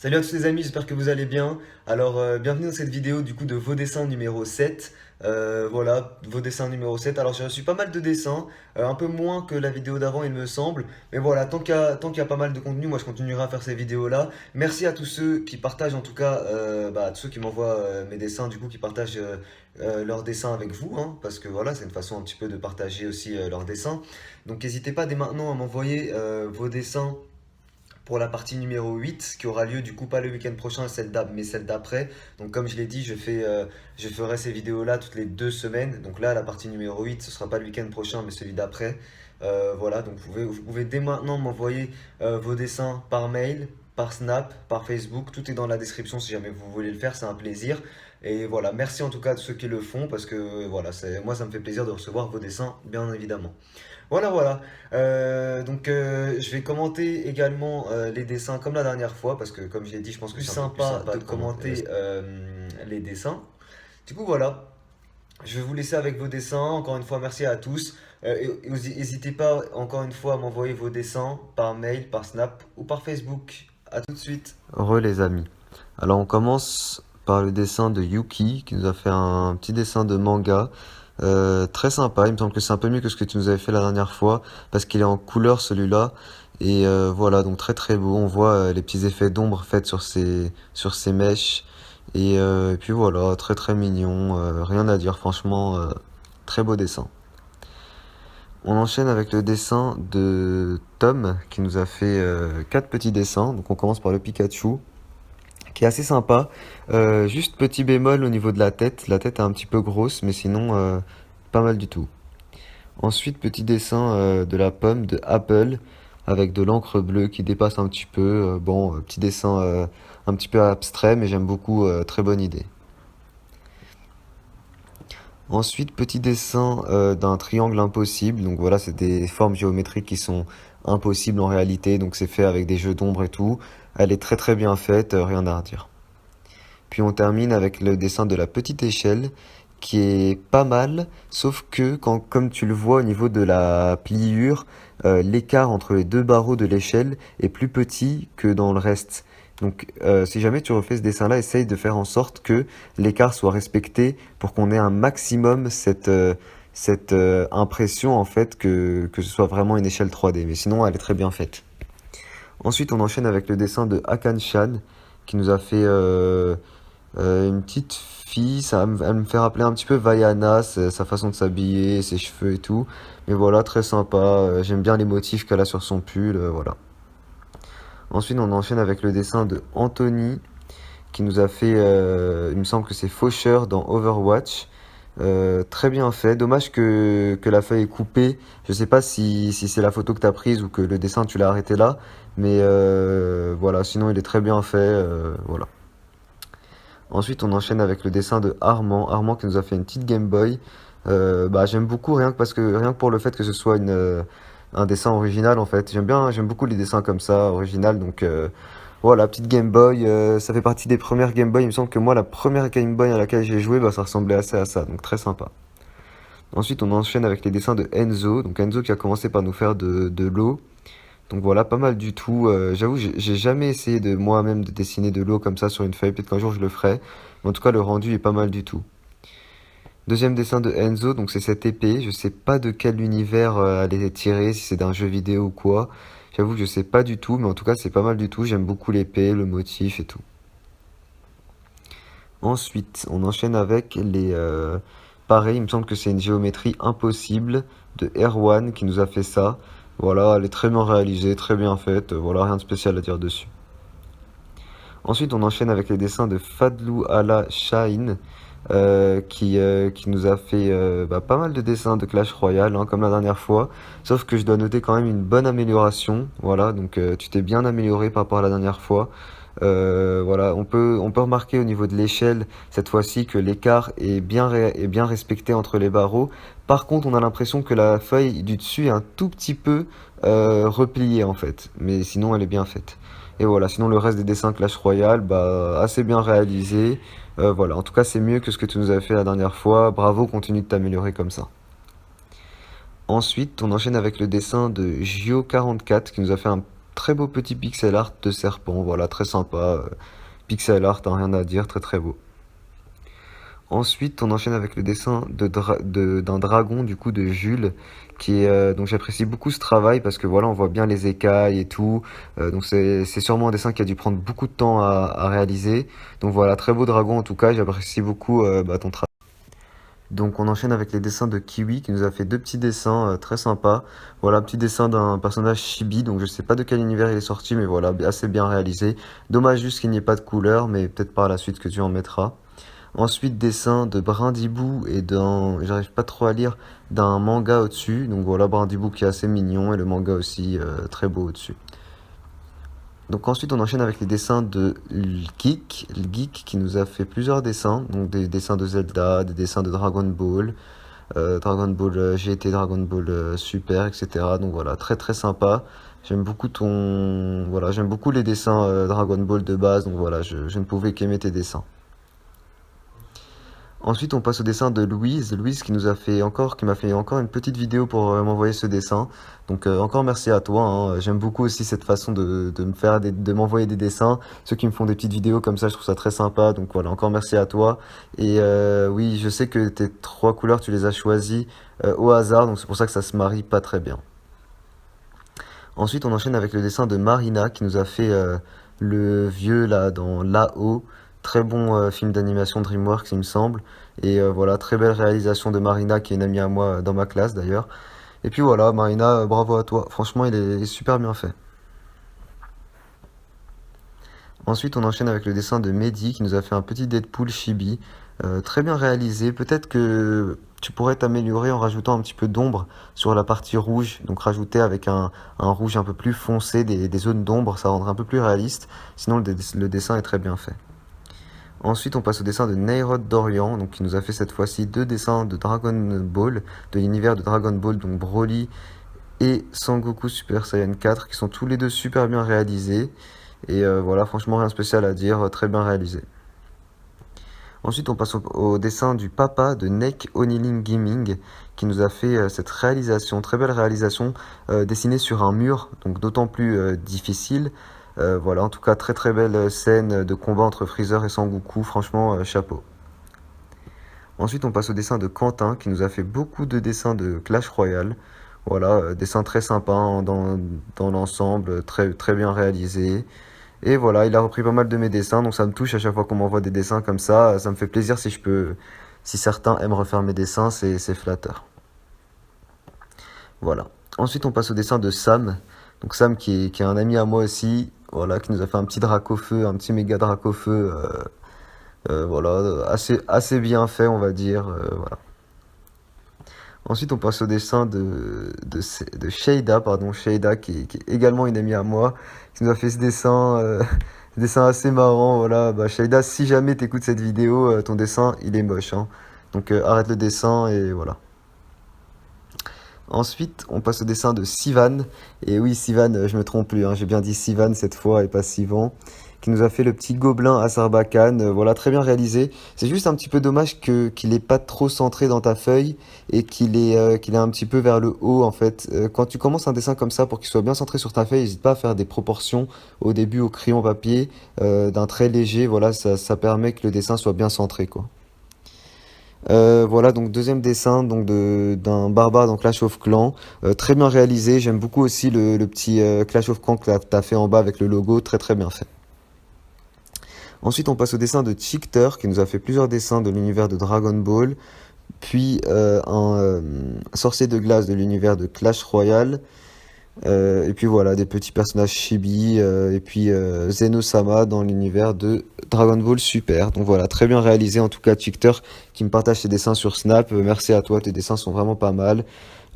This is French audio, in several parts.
Salut à tous les amis, j'espère que vous allez bien. Alors, bienvenue dans cette vidéo du coup de vos dessins numéro 7. Voilà, vos dessins numéro 7. Alors, j'ai reçu pas mal de dessins, un peu moins que la vidéo d'avant, il me semble. Mais voilà, tant qu'il y a pas mal de contenu, moi je continuerai à faire ces vidéos-là. Merci à tous ceux qui partagent, en tout cas, à tous ceux qui m'envoient mes dessins, du coup, qui partagent leurs dessins avec vous, hein, parce que voilà, c'est une façon un petit peu de partager aussi leurs dessins. Donc, n'hésitez pas dès maintenant à m'envoyer vos dessins pour la partie numéro 8 qui aura lieu du coup pas le week-end prochain mais celle d'après. Donc comme je l'ai dit, je ferai ces vidéos-là toutes les 2 semaines. Donc là, la partie numéro 8 ce sera pas le week-end prochain, mais celui d'après. Voilà, donc vous pouvez dès maintenant m'envoyer vos dessins par mail, par Snap, par Facebook. Tout est dans la description si jamais vous voulez le faire, c'est un plaisir. Et voilà, merci en tout cas à ceux qui le font parce que voilà, moi ça me fait plaisir de recevoir vos dessins, bien évidemment. Voilà, voilà. Je vais commenter également les dessins comme la dernière fois, parce que comme je l'ai dit, je pense que c'est un peu plus sympa de commenter les dessins. Du coup, voilà. Je vais vous laisser avec vos dessins. Encore une fois, merci à tous. N'hésitez pas, encore une fois, à m'envoyer vos dessins par mail, par Snap ou par Facebook. À tout de suite. Re les amis. Alors on commence par le dessin de Yuki qui nous a fait un petit dessin de manga très sympa. Il me semble que c'est un peu mieux que ce que tu nous avais fait la dernière fois parce qu'il est en couleur celui-là. Et voilà, donc très très beau. On voit les petits effets d'ombre faits sur ces mèches. Et puis voilà, très très mignon. Rien à dire, franchement, très beau dessin. On enchaîne avec le dessin de Tom qui nous a fait 4 petits dessins. Donc on commence par le Pikachu qui est assez sympa. Juste petit bémol au niveau de la tête. La tête est un petit peu grosse, mais sinon pas mal du tout. Ensuite, petit dessin de la pomme de Apple avec de l'encre bleue qui dépasse un petit peu. Bon, petit dessin un petit peu abstrait, mais j'aime beaucoup. Très bonne idée. Ensuite, petit dessin d'un triangle impossible. Donc voilà, c'est des formes géométriques qui sont impossibles en réalité. Donc c'est fait avec des jeux d'ombre et tout. Elle est très très bien faite, rien à redire. Puis on termine avec le dessin de la petite échelle qui est pas mal, sauf que comme tu le vois au niveau de la pliure, l'écart entre les deux barreaux de l'échelle est plus petit que dans le reste. Donc si jamais tu refais ce dessin-là, essaye de faire en sorte que l'écart soit respecté pour qu'on ait un maximum cette impression en fait que ce soit vraiment une échelle 3D. Mais sinon, elle est très bien faite. Ensuite, on enchaîne avec le dessin de Hakan-chan qui nous a fait une petite fille. Elle me fait rappeler un petit peu Vaiana, sa façon de s'habiller, ses cheveux et tout. Mais voilà, très sympa. J'aime bien les motifs qu'elle a sur son pull. Voilà. Ensuite, on enchaîne avec le dessin de Anthony qui nous a fait, il me semble que c'est Faucheur dans Overwatch. Très bien fait. Dommage que la feuille est coupée. Je sais pas si c'est la photo que tu as prise ou que le dessin tu l'as arrêté là. Mais voilà, sinon il est très bien fait. Voilà. Ensuite, on enchaîne avec le dessin de Armand. Armand qui nous a fait une petite Game Boy. J'aime beaucoup rien que pour le fait que ce soit un dessin original en fait. J'aime beaucoup les dessins comme ça, original. Donc voilà, petite Game Boy. Ça fait partie des premières Game Boy. Il me semble que moi, la première Game Boy à laquelle j'ai joué, ça ressemblait assez à ça. Donc très sympa. Ensuite, on enchaîne avec les dessins de Enzo. Donc Enzo qui a commencé par nous faire de l'eau. Donc voilà, pas mal du tout. J'avoue, j'ai jamais essayé de moi-même de dessiner de l'eau comme ça sur une feuille. Peut-être qu'un jour je le ferai. Mais en tout cas, le rendu est pas mal du tout. Deuxième dessin de Enzo, donc c'est cette épée. Je sais pas de quel univers elle est tirée, si c'est d'un jeu vidéo ou quoi. J'avoue que je sais pas du tout, mais en tout cas, c'est pas mal du tout. J'aime beaucoup l'épée, le motif et tout. Ensuite, on enchaîne avec pareil, il me semble que c'est une géométrie impossible de Erwan qui nous a fait ça. Voilà, elle est très bien réalisée, très bien faite. Voilà, rien de spécial à dire dessus. Ensuite, on enchaîne avec les dessins de Fadlou Ala Shaheen qui nous a fait pas mal de dessins de Clash Royale, hein, comme la dernière fois. Sauf que je dois noter quand même une bonne amélioration. Voilà, donc tu t'es bien amélioré par rapport à la dernière fois. Voilà, on peut remarquer au niveau de l'échelle, cette fois-ci, que l'écart est bien respecté entre les barreaux. Par contre, on a l'impression que la feuille du dessus est un tout petit peu repliée en fait. Mais sinon, elle est bien faite. Et voilà, sinon le reste des dessins Clash Royale, assez bien réalisé. Voilà, en tout cas, c'est mieux que ce que tu nous avais fait la dernière fois. Bravo, continue de t'améliorer comme ça. Ensuite, on enchaîne avec le dessin de Gio44 qui nous a fait un très beau petit pixel art de serpent, voilà, très sympa. Pixel art, hein, rien à dire, très très beau. Ensuite, on enchaîne avec le dessin d'un dragon, du coup, de Jules, donc j'apprécie beaucoup ce travail parce que voilà, on voit bien les écailles et tout. Donc c'est sûrement un dessin qui a dû prendre beaucoup de temps à réaliser. Donc voilà, très beau dragon en tout cas, j'apprécie beaucoup ton travail. Donc on enchaîne avec les dessins de Kiwi qui nous a fait deux petits dessins très sympas. Voilà, petit dessin d'un personnage chibi, donc je sais pas de quel univers il est sorti, mais voilà, assez bien réalisé. Dommage juste qu'il n'y ait pas de couleur, mais peut-être par la suite que tu en mettras. Ensuite, dessin de Brindibou et j'arrive pas trop à lire, d'un manga au-dessus. Donc voilà, Brindibou qui est assez mignon et le manga aussi très beau au-dessus. Donc ensuite, on enchaîne avec les dessins de le Geek qui nous a fait plusieurs dessins. Donc des dessins de Zelda, des dessins de Dragon Ball GT, Dragon Ball Super, etc. Donc voilà, très très sympa. J'aime beaucoup les dessins Dragon Ball de base. Donc voilà, je ne pouvais qu'aimer tes dessins. Ensuite, on passe au dessin de Louise. Louise qui m'a fait encore une petite vidéo pour m'envoyer ce dessin. Donc encore merci à toi, hein. J'aime beaucoup aussi cette façon de m'envoyer des dessins. Ceux qui me font des petites vidéos comme ça, je trouve ça très sympa. Donc voilà, encore merci à toi. Et oui, je sais que tes trois couleurs, tu les as choisies au hasard, donc c'est pour ça que ça se marie pas très bien. Ensuite, on enchaîne avec le dessin de Marina qui nous a fait le vieux là dans là-haut. Très bon film d'animation DreamWorks, il me semble. Et voilà, très belle réalisation de Marina qui est une amie à moi dans ma classe d'ailleurs. Et puis voilà, Marina, bravo à toi. Franchement, il est super bien fait. Ensuite, on enchaîne avec le dessin de Mehdi qui nous a fait un petit Deadpool chibi, très bien réalisé. Peut-être que tu pourrais t'améliorer en rajoutant un petit peu d'ombre sur la partie rouge, donc rajouter avec un rouge un peu plus foncé des zones d'ombre, ça rendrait un peu plus réaliste. Sinon, le dessin est très bien fait. Ensuite, on passe au dessin de Neyrod Dorian, donc qui nous a fait cette fois-ci deux dessins de Dragon Ball, de l'univers de Dragon Ball, donc Broly et Sangoku Super Saiyan 4, qui sont tous les deux super bien réalisés. Et voilà, franchement, rien de spécial à dire, très bien réalisé. Ensuite, on passe au dessin du papa de Nek Oniling Gaming, qui nous a fait cette réalisation, très belle réalisation, dessinée sur un mur, donc d'autant plus difficile. Voilà, en tout cas, très très belle scène de combat entre Freezer et Sangoku, franchement, chapeau. Ensuite, on passe au dessin de Quentin, qui nous a fait beaucoup de dessins de Clash Royale. Voilà, dessin très sympa hein, dans l'ensemble, très, très bien réalisé. Et voilà, il a repris pas mal de mes dessins, donc ça me touche à chaque fois qu'on m'envoie des dessins comme ça me fait plaisir si certains aiment refaire mes dessins, c'est flatteur. Voilà. Ensuite, on passe au dessin de Sam. Donc Sam qui est un ami à moi aussi, voilà, qui nous a fait un petit drac au feu, un petit méga drac au feu, voilà, assez bien fait, on va dire, voilà. Ensuite, on passe au dessin de Sheida, pardon, Sheida qui est également une amie à moi, qui nous a fait ce dessin, ce dessin assez marrant, voilà. Bah, Sheida, si jamais t'écoutes cette vidéo, ton dessin, il est moche, hein. Donc arrête le dessin et voilà. Ensuite, on passe au dessin de Sivan. Et oui, Sivan, je me trompe plus, hein, j'ai bien dit Sivan cette fois et pas Sivan. Qui nous a fait le petit gobelin à Sarbacane. Voilà, très bien réalisé. C'est juste un petit peu dommage qu'il est pas trop centré dans ta feuille et qu'il est un petit peu vers le haut en fait. Quand tu commences un dessin comme ça, pour qu'il soit bien centré sur ta feuille, n'hésite pas à faire des proportions au début au crayon papier d'un trait léger. Voilà, ça permet que le dessin soit bien centré quoi. Voilà, donc deuxième dessin donc d'un barbare dans Clash of Clans, très bien réalisé. J'aime beaucoup aussi le petit Clash of Clans que t'as fait en bas avec le logo, très très bien fait. Ensuite, on passe au dessin de Chickter qui nous a fait plusieurs dessins de l'univers de Dragon Ball, puis un sorcier de glace de l'univers de Clash Royale. Et puis voilà, des petits personnages chibi, et puis Zeno-sama dans l'univers de Dragon Ball Super. Donc voilà, très bien réalisé en tout cas, Chickter qui me partage ses dessins sur Snap. Merci à toi, tes dessins sont vraiment pas mal.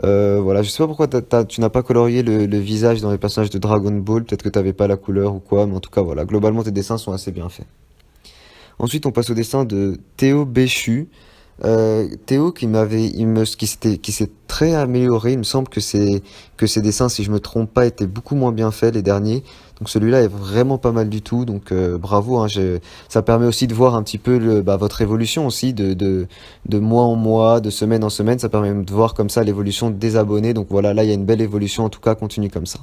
Voilà, je sais pas pourquoi tu n'as pas colorié le visage dans les personnages de Dragon Ball, peut-être que t'avais pas la couleur ou quoi, mais en tout cas voilà, globalement tes dessins sont assez bien faits. Ensuite, on passe au dessin de Théo Béchu. Théo qui s'est très amélioré. Il me semble que ses dessins, si je me trompe pas, étaient beaucoup moins bien faits les derniers. Donc celui-là est vraiment pas mal du tout. Donc bravo. Hein, ça permet aussi de voir un petit peu votre évolution aussi de mois en mois, de semaine en semaine. Ça permet de voir comme ça l'évolution des abonnés. Donc voilà, là il y a une belle évolution. En tout cas, continue comme ça.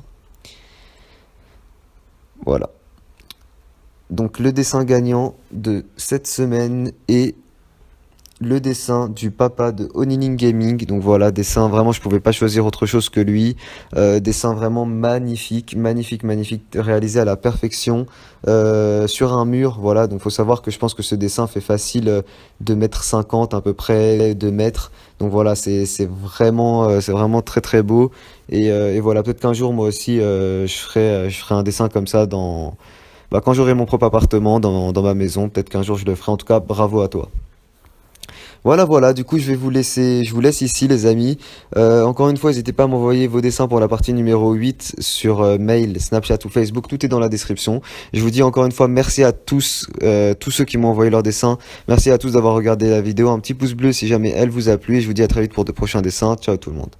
Voilà. Donc le dessin gagnant de cette semaine est le dessin du papa de Onining Gaming. Donc voilà, dessin vraiment, je pouvais pas choisir autre chose que lui. Dessin vraiment magnifique, magnifique, magnifique, réalisé à la perfection sur un mur. Voilà, donc faut savoir que je pense que ce dessin fait facile 2,50 m à peu près, 2 mètres. Donc voilà, c'est vraiment très très beau. Et voilà, peut-être qu'un jour moi aussi je ferai un dessin comme ça quand j'aurai mon propre appartement dans ma maison. Peut-être qu'un jour je le ferai. En tout cas, bravo à toi. Voilà, voilà, du coup, je vous laisse ici, les amis. Encore une fois, n'hésitez pas à m'envoyer vos dessins pour la partie numéro 8 sur mail, Snapchat ou Facebook, tout est dans la description. Je vous dis encore une fois merci à tous, tous ceux qui m'ont envoyé leurs dessins. Merci à tous d'avoir regardé la vidéo. Un petit pouce bleu si jamais elle vous a plu et je vous dis à très vite pour de prochains dessins. Ciao tout le monde.